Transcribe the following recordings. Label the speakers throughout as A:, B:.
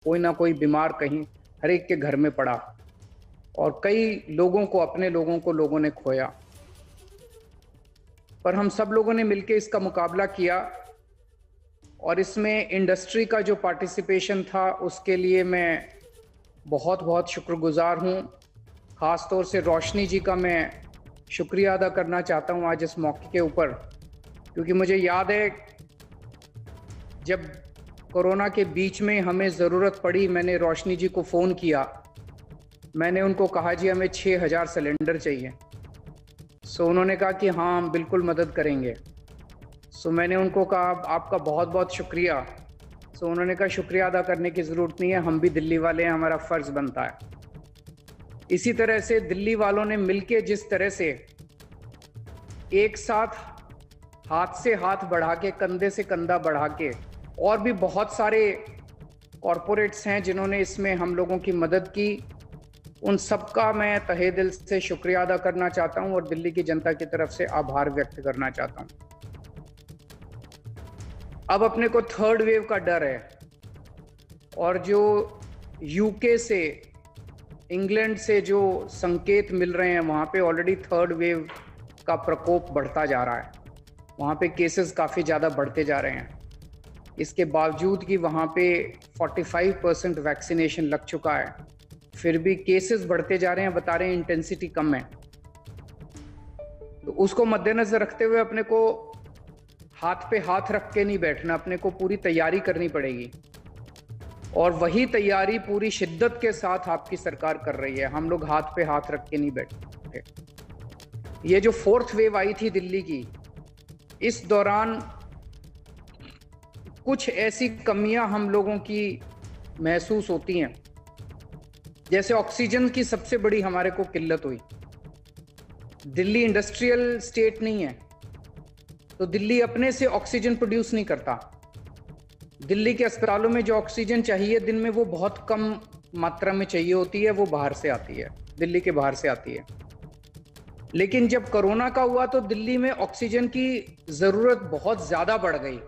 A: कोई ना कोई बीमार कहीं हर एक के घर में पड़ा और कई लोगों को, अपने लोगों को लोगों ने खोया। पर हम सब लोगों ने मिलकर इसका मुकाबला किया और इसमें इंडस्ट्री का जो पार्टिसिपेशन था उसके लिए मैं बहुत बहुत शुक्रगुजार हूँ। ख़ास तौर से रोशनी जी का मैं शुक्रिया अदा करना चाहता हूँ आज इस मौके के ऊपर, क्योंकि मुझे याद है जब कोरोना के बीच में हमें ज़रूरत पड़ी, मैंने रोशनी जी को फ़ोन किया। मैंने उनको कहा जी हमें 6000 सिलेंडर चाहिए। सो उन्होंने कहा कि हाँ हम बिल्कुल मदद करेंगे। सो मैंने उनको कहा आपका बहुत बहुत शुक्रिया। सो उन्होंने कहा शुक्रिया अदा करने की ज़रूरत नहीं है, हम भी दिल्ली वाले हैं, हमारा फ़र्ज़ बनता है। इसी तरह से दिल्ली वालों ने मिलके जिस तरह से एक साथ हाथ से हाथ बढ़ा के, कंधे से कंधा बढ़ा के, और भी बहुत सारे कॉरपोरेट्स हैं जिन्होंने इसमें हम लोगों की मदद की, उन सबका मैं तहे दिल से शुक्रिया अदा करना चाहता हूं और दिल्ली की जनता की तरफ से आभार व्यक्त करना चाहता हूं। अब अपने को थर्ड वेव का डर है और जो यूके से, इंग्लैंड से जो संकेत मिल रहे हैं, वहाँ पे ऑलरेडी थर्ड वेव का प्रकोप बढ़ता जा रहा है। वहाँ पे केसेस काफ़ी ज़्यादा बढ़ते जा रहे हैं। इसके बावजूद कि वहाँ पे 45% वैक्सीनेशन लग चुका है, फिर भी केसेस बढ़ते जा रहे हैं, बता रहे हैं इंटेंसिटी कम है। तो उसको मद्देनज़र रखते हुए अपने को हाथ पे हाथ रख के नहीं बैठना, अपने को पूरी तैयारी करनी पड़ेगी और वही तैयारी पूरी शिद्दत के साथ आपकी सरकार कर रही है। हम लोग हाथ पे हाथ रख के नहीं बैठे। ये जो फोर्थ वेव आई थी दिल्ली की, इस दौरान कुछ ऐसी कमियां हम लोगों की महसूस होती हैं, जैसे ऑक्सीजन की सबसे बड़ी हमारे को किल्लत हुई। दिल्ली इंडस्ट्रियल स्टेट नहीं है, तो दिल्ली अपने से ऑक्सीजन प्रोड्यूस नहीं करता। दिल्ली के अस्पतालों में जो ऑक्सीजन चाहिए दिन में, वो बहुत कम मात्रा में चाहिए होती है, वो बाहर से आती है, दिल्ली के बाहर से आती है। लेकिन जब कोरोना का हुआ तो दिल्ली में ऑक्सीजन की ज़रूरत बहुत ज़्यादा बढ़ गई।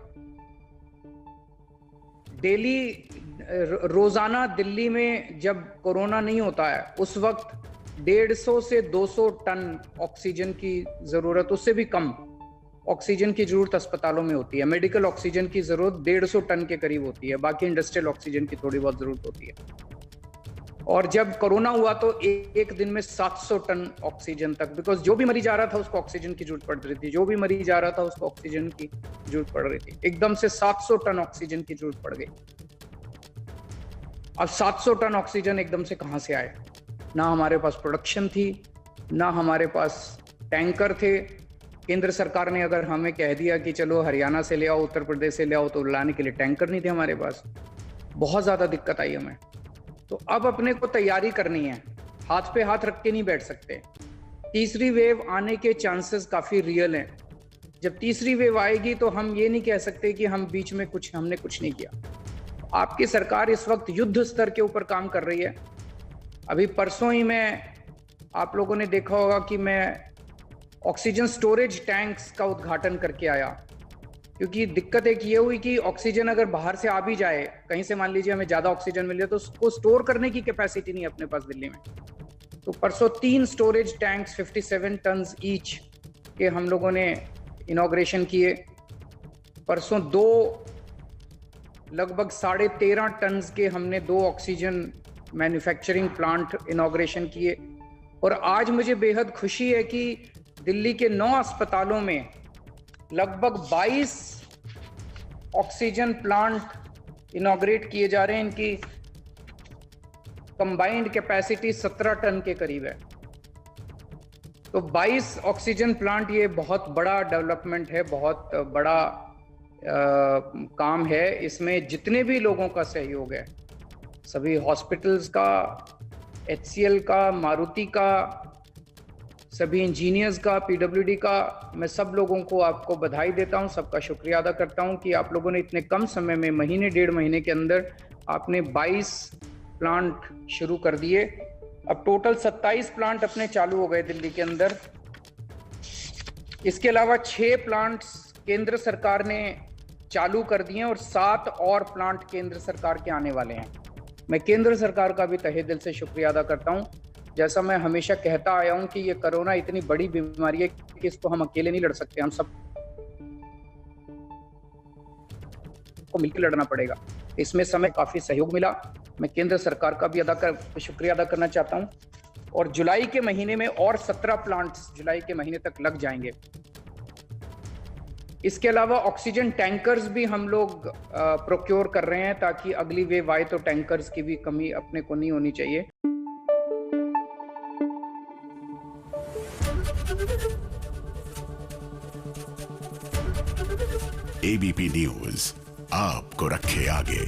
A: डेली, रोज़ाना दिल्ली में जब कोरोना नहीं होता है उस वक्त 150 से 200 टन ऑक्सीजन की ज़रूरत, उससे भी कम ऑक्सीजन की ज़रूरत अस्पतालों में होती है। मेडिकल ऑक्सीजन की ज़रूरत 150 टन के करीब होती है, बाकी इंडस्ट्रियल ऑक्सीजन की थोड़ी बहुत ज़रूरत होती है। और जब कोरोना हुआ तो एक दिन में 700 टन ऑक्सीजन तक, बिकॉज जो भी मरीज आ रहा था उसको ऑक्सीजन की जरूरत पड़ रही थी, जो भी मरीज आ रहा था उसको ऑक्सीजन की जरूरत पड़ रही थी। एकदम से 700 टन ऑक्सीजन की जरूरत पड़ गई। अब 700 टन ऑक्सीजन एकदम से कहां से आए? ना हमारे पास प्रोडक्शन थी, ना हमारे पास टैंकर थे। केंद्र सरकार ने अगर हमें कह दिया कि चलो हरियाणा से ले आओ, उत्तर प्रदेश से ले आओ, तो लाने के लिए टैंकर नहीं थे हमारे पास। बहुत ज़्यादा दिक्कत आई हमें। तो अब अपने को तैयारी करनी है, हाथ पे हाथ रख के नहीं बैठ सकते। तीसरी वेव आने के चांसेस काफ़ी रियल हैं। जब तीसरी वेव आएगी तो हम ये नहीं कह सकते कि हम बीच में हमने कुछ नहीं किया। आपकी सरकार इस वक्त युद्ध स्तर के ऊपर काम कर रही है। अभी परसों ही आप लोगों ने देखा होगा कि मैं ऑक्सीजन स्टोरेज टैंक्स का उद्घाटन करके आया, क्योंकि दिक्कत एक ये हुई कि ऑक्सीजन अगर बाहर से आ भी जाए, कहीं से मान लीजिए हमें ज़्यादा ऑक्सीजन मिल जाए, तो उसको स्टोर करने की कैपेसिटी नहीं है अपने पास दिल्ली में। तो परसों 3 स्टोरेज टैंक्स 57 टन्स ईच के हम लोगों ने इनॉग्रेशन किए। परसों 2 लगभग 13.5 टन्स के हमने 2 ऑक्सीजन मैन्युफैक्चरिंग प्लांट इनॉग्रेशन किए। और आज मुझे बेहद खुशी है कि दिल्ली के 9 अस्पतालों में लगभग 22 ऑक्सीजन प्लांट इनॉग्रेट किए जा रहे हैं। इनकी कंबाइंड कैपेसिटी 17 टन के करीब है। तो 22 ऑक्सीजन प्लांट, ये बहुत बड़ा डेवलपमेंट है, बहुत बड़ा काम है। इसमें जितने भी लोगों का सहयोग है, सभी हॉस्पिटल्स का, HCL का, मारुति का, सभी इंजीनियर्स का, PWD का, मैं सब लोगों को आपको बधाई देता हूं, सबका शुक्रिया अदा करता हूं कि आप लोगों ने इतने कम समय में, महीने 1.5 महीने के अंदर आपने 22 प्लांट शुरू कर दिए। अब टोटल 27 प्लांट अपने चालू हो गए दिल्ली के अंदर। इसके अलावा 6 प्लांट्स केंद्र सरकार ने चालू कर दिए और 7 और प्लांट केंद्र सरकार के आने वाले हैं। मैं केंद्र सरकार का भी तहे दिल से शुक्रिया अदा करता हूं। जैसा मैं हमेशा कहता आया हूं कि ये कोरोना इतनी बड़ी बीमारी है कि इसको हम अकेले नहीं लड़ सकते, हम सब को मिलकर लड़ना पड़ेगा। इसमें समय काफी सहयोग मिला। मैं केंद्र सरकार का भी शुक्रिया अदा करना चाहता हूं। और जुलाई के महीने में और 17 प्लांट्स जुलाई के महीने तक लग जाएंगे। इसके अलावा ऑक्सीजन टैंकर्स भी हम लोग प्रोक्योर कर रहे हैं ताकि अगली वेव आए तो टैंकर्स की भी कमी अपने को नहीं होनी चाहिए।
B: एबीपी न्यूज आपको रखे आगे।